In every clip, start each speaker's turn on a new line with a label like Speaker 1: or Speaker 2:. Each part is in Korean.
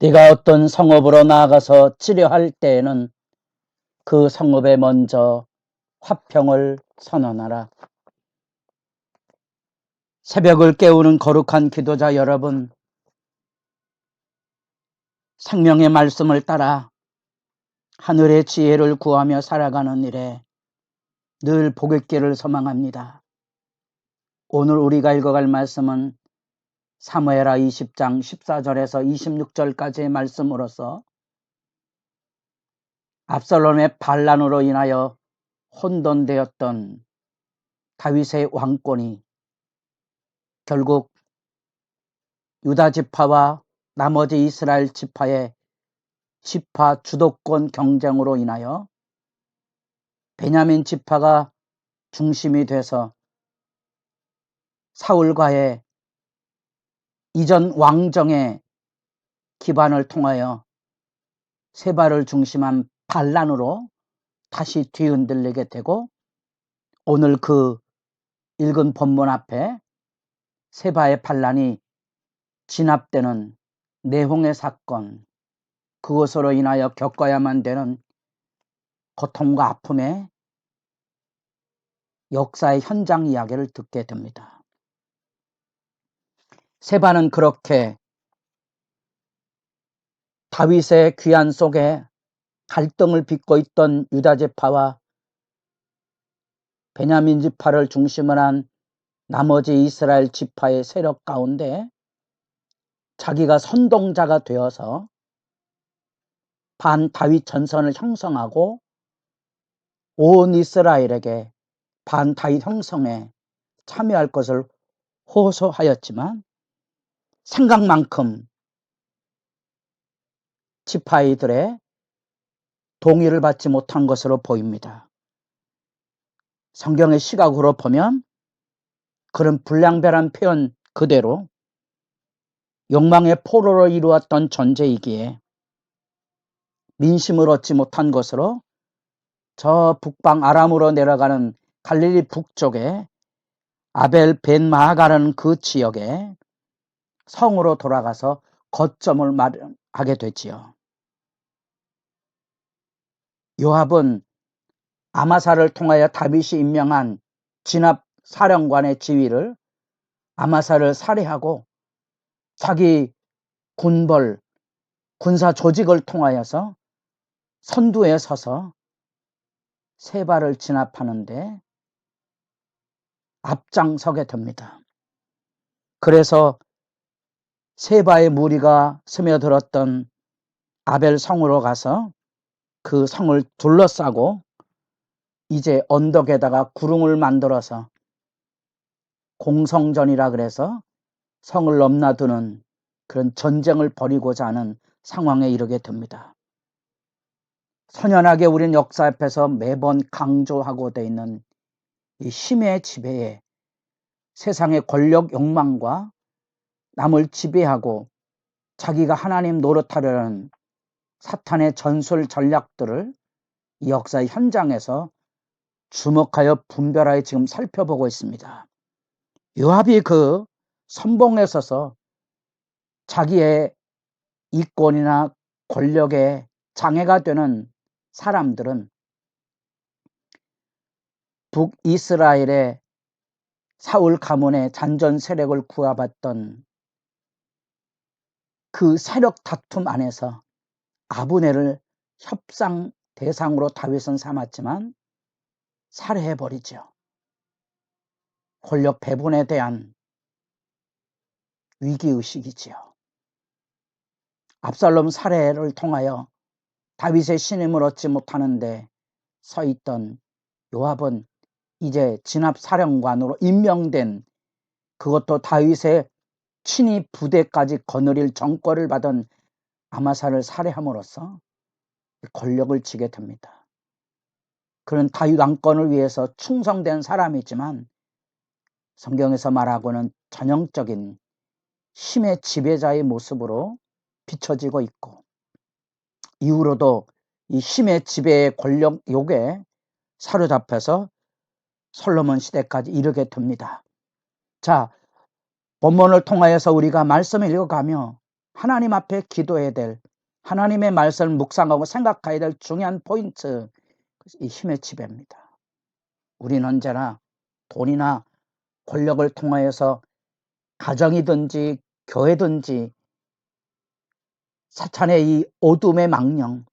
Speaker 1: 네가 어떤 성읍으로 나아가서 치료할 때에는 그 성읍에 먼저 화평을 선언하라. 새벽을 깨우는 거룩한 기도자 여러분, 생명의 말씀을 따라 하늘의 지혜를 구하며 살아가는 일에 늘 복의 길을 소망합니다. 오늘 우리가 읽어갈 말씀은 사무엘하 20장 14절에서 26절까지의 말씀으로서 압살롬의 반란으로 인하여 혼돈되었던 다윗의 왕권이 결국 유다 지파와 나머지 이스라엘 지파의 지파 주도권 경쟁으로 인하여 베냐민 지파가 중심이 돼서 사울과의 이전 왕정의 기반을 통하여 세바를 중심한 반란으로 다시 뒤흔들리게 되고, 오늘 그 읽은 본문 앞에 세바의 반란이 진압되는 내홍의 사건, 그것으로 인하여 겪어야만 되는 고통과 아픔의 역사의 현장 이야기를 듣게 됩니다. 세바는 그렇게 다윗의 귀환 속에 갈등을 빚고 있던 유다 지파와 베냐민 지파를 중심으로 한 나머지 이스라엘 지파의 세력 가운데 자기가 선동자가 되어서 반 다윗 전선을 형성하고 온 이스라엘에게 반 다윗 형성에 참여할 것을 호소하였지만 생각만큼 지파이들의 동의를 받지 못한 것으로 보입니다. 성경의 시각으로 보면 그런 불량배란 표현 그대로 욕망의 포로로 이루었던 존재이기에 민심을 얻지 못한 것으로 저 북방 아람으로 내려가는 갈릴리 북쪽에 아벨 벤 마아가라는 그 지역에 성으로 돌아가서 거점을 마련하게 되지요. 요압은 아마사를 통하여 다윗이 임명한 진압 사령관의 지위를 아마사를 살해하고 자기 군벌, 군사 조직을 통하여서 선두에 서서 세바를 진압하는데 앞장서게 됩니다. 그래서 세바의 무리가 스며들었던 아벨 성으로 가서 그 성을 둘러싸고 이제 언덕에다가 구름을 만들어서 공성전이라 그래서 성을 넘나드는 그런 전쟁을 벌이고자 하는 상황에 이르게 됩니다. 선연하게 우리는 역사 앞에서 매번 강조하고 돼 있는 이 힘의 지배에 세상의 권력 욕망과 남을 지배하고 자기가 하나님 노릇하려는 사탄의 전술 전략들을 이 역사의 현장에서 주목하여 분별하여 지금 살펴보고 있습니다. 요압이 그 선봉에 서서 자기의 이권이나 권력에 장애가 되는 사람들은 북이스라엘의 사울 가문의 잔전 세력을 구하봤던 그 세력 다툼 안에서 아브넬을 협상 대상으로 다윗은 삼았지만 살해해버리죠. 권력 배분에 대한 위기의식이지요. 압살롬 살해를 통하여 다윗의 신임을 얻지 못하는데 서있던 요압은 이제 진압사령관으로 임명된, 그것도 다윗의 친위 부대까지 거느릴 정권을 받은 아마사를 살해함으로써 권력을 쥐게 됩니다. 그는 다윗 왕권을 위해서 충성된 사람이지만 성경에서 말하고는 전형적인 힘의 지배자의 모습으로 비춰지고 있고, 이후로도 이 힘의 지배의 권력 욕에 사로잡혀서 솔로몬 시대까지 이르게 됩니다. 자, 본문을 통하여서 우리가 말씀을 읽어가며 하나님 앞에 기도해야 될, 하나님의 말씀을 묵상하고 생각해야 될 중요한 포인트, 이 힘의 지배입니다. 우리는 언제나 돈이나 권력을 통하여서 가정이든지 교회든지 사탄의 이 어둠의 망령,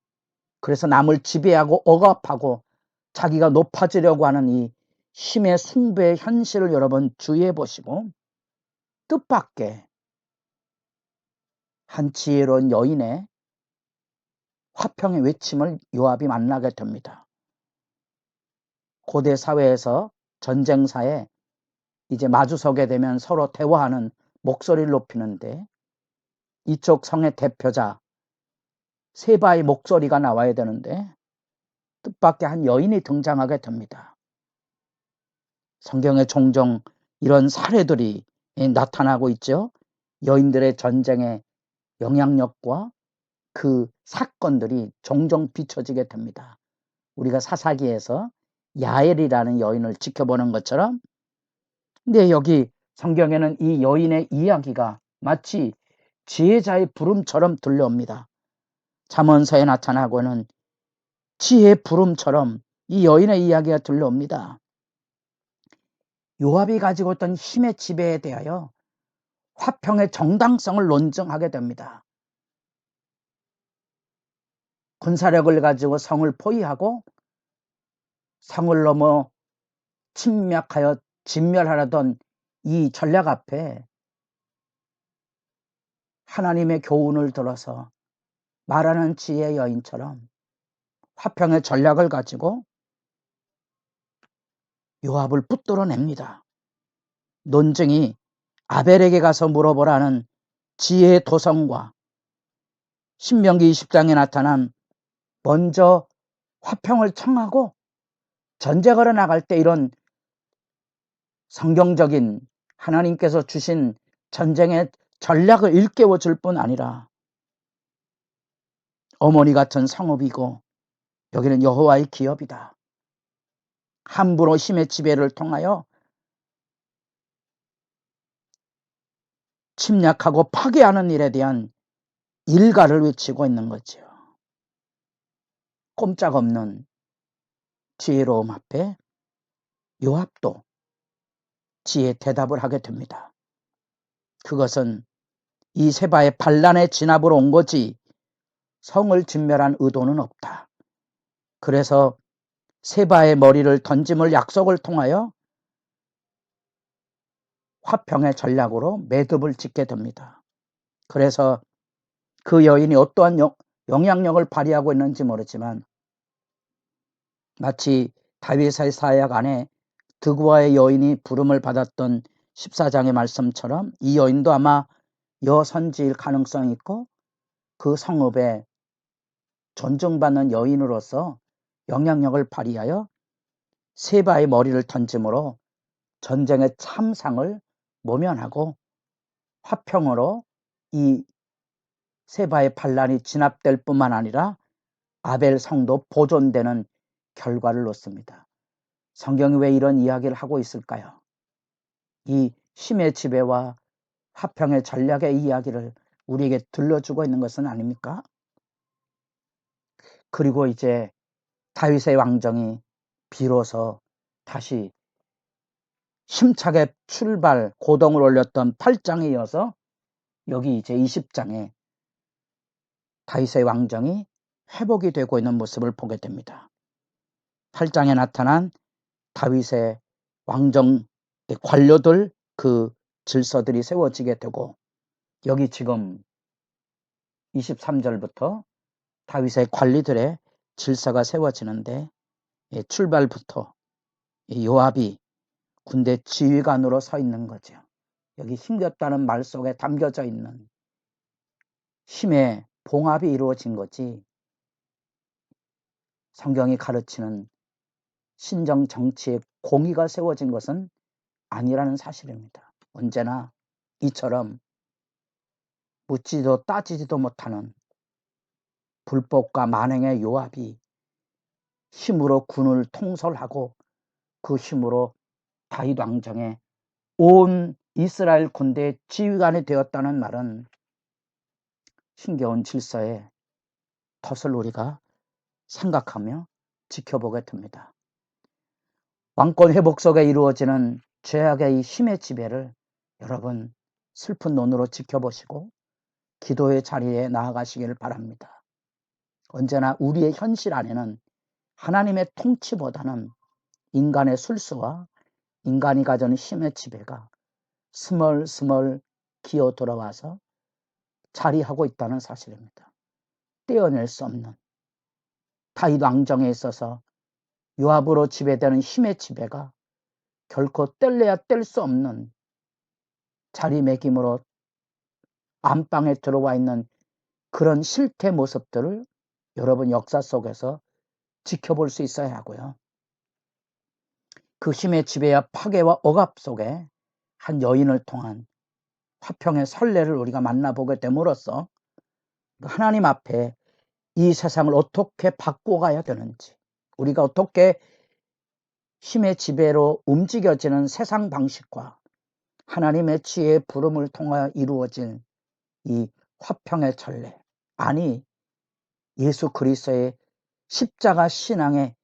Speaker 1: 그래서 남을 지배하고 억압하고 자기가 높아지려고 하는 이 힘의 숭배의 현실을 여러분 주의해 보시고, 뜻밖의 한 지혜로운 여인의 화평의 외침을 요압이 만나게 됩니다. 고대 사회에서 전쟁사에 이제 마주서게 되면 서로 대화하는, 목소리를 높이는데 이쪽 성의 대표자 세바의 목소리가 나와야 되는데 뜻밖의 한 여인이 등장하게 됩니다. 성경에 종종 이런 사례들이 나타나고 있죠. 여인들의 전쟁의 영향력과 그 사건들이 종종 비춰지게 됩니다. 우리가 사사기에서 야엘이라는 여인을 지켜보는 것처럼, 근데 여기 성경에는 이 여인의 이야기가 마치 지혜자의 부름처럼 들려옵니다. 잠언서에 나타나고는 지혜의 부름처럼 이 여인의 이야기가 들려옵니다. 요압이 가지고 있던 힘의 지배에 대하여 화평의 정당성을 논증하게 됩니다. 군사력을 가지고 성을 포위하고 성을 넘어 침략하여 진멸하려던 이 전략 앞에 하나님의 교훈을 들어서 말하는 지혜의 여인처럼 화평의 전략을 가지고 요압을 붙들어냅니다. 논증이 아벨에게 가서 물어보라는 지혜의 도성과 신명기 20장에 나타난 먼저 화평을 청하고 전쟁으로 나갈 때 이런 성경적인 하나님께서 주신 전쟁의 전략을 일깨워 줄 뿐 아니라 어머니 같은 성읍이고 여기는 여호와의 기업이다. 함부로 힘의 지배를 통하여 침략하고 파괴하는 일에 대한 일가를 외치고 있는 거죠. 꼼짝없는 지혜로움 앞에 요압도 지혜 대답을 하게 됩니다. 그것은 이 세바의 반란의 진압으로 온 거지 성을 진멸한 의도는 없다. 그래서 세바의 머리를 던짐을 약속을 통하여 화평의 전략으로 매듭을 짓게 됩니다. 그래서 그 여인이 어떠한 영향력을 발휘하고 있는지 모르지만 마치 다윗의 사약 안에 드구아의 여인이 부름을 받았던 14장의 말씀처럼 이 여인도 아마 여선지일 가능성이 있고 그 성읍에 존중받는 여인으로서 영향력을 발휘하여 세바의 머리를 던짐으로 전쟁의 참상을 모면하고 화평으로 이 세바의 반란이 진압될 뿐만 아니라 아벨 성도 보존되는 결과를 놓습니다. 성경이 왜 이런 이야기를 하고 있을까요? 이 힘의 지배와 화평의 전략의 이야기를 우리에게 들려주고 있는 것은 아닙니까? 그리고 이제 다윗의 왕정이 비로소 다시 힘차게 출발 고동을 올렸던 8장에 이어서 여기 이제 20장에 다윗의 왕정이 회복이 되고 있는 모습을 보게 됩니다. 8장에 나타난 다윗의 왕정 관료들 그 질서들이 세워지게 되고 여기 지금 23절부터 다윗의 관리들의 질서가 세워지는데 출발부터 요압이 군대 지휘관으로 서 있는 거죠. 여기 힘겹다는 말 속에 담겨져 있는 힘의 봉합이 이루어진 거지 성경이 가르치는 신정 정치의 공의가 세워진 것은 아니라는 사실입니다. 언제나 이처럼 묻지도 따지지도 못하는 불법과 만행의 요압이 힘으로 군을 통솔하고 그 힘으로 다윗 왕정의 온 이스라엘 군대의 지휘관이 되었다는 말은 힘겨운 질서의 덫을 우리가 생각하며 지켜보게 됩니다. 왕권 회복 속에 이루어지는 죄악의 이 힘의 지배를 여러분 슬픈 눈으로 지켜보시고 기도의 자리에 나아가시기를 바랍니다. 언제나 우리의 현실 안에는 하나님의 통치보다는 인간의 술수와 인간이 가진 힘의 지배가 스멀스멀 기어 들어와서 자리하고 있다는 사실입니다. 떼어낼 수 없는 다윗 왕정에 있어서 요압으로 지배되는 힘의 지배가 결코 뗄래야 뗄 수 없는 자리매김으로 안방에 들어와 있는 그런 실태 모습들을 여러분 역사 속에서 지켜볼 수 있어야 하고요. 그 힘의 지배와 파괴와 억압 속에 한 여인을 통한 화평의 선례를 우리가 만나보게 됨으로써 하나님 앞에 이 세상을 어떻게 바꿔가야 되는지, 우리가 어떻게 힘의 지배로 움직여지는 세상 방식과 하나님의 지혜의 부름을 통하여 이루어진 이 화평의 전례, 아니 예수 그리스도의 십자가 신앙의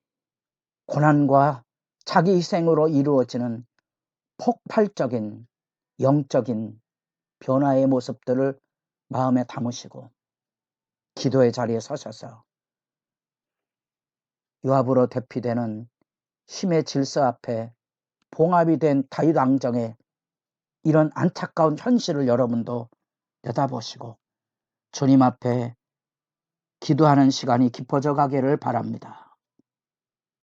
Speaker 1: 고난과 자기 희생으로 이루어지는 폭발적인 영적인 변화의 모습들을 마음에 담으시고 기도의 자리에 서셔서 요압으로 대피되는 힘의 질서 앞에 봉합이 된 다윗 왕정의 이런 안타까운 현실을 여러분도 내다보시고 주님 앞에 기도하는 시간이 깊어져 가기를 바랍니다.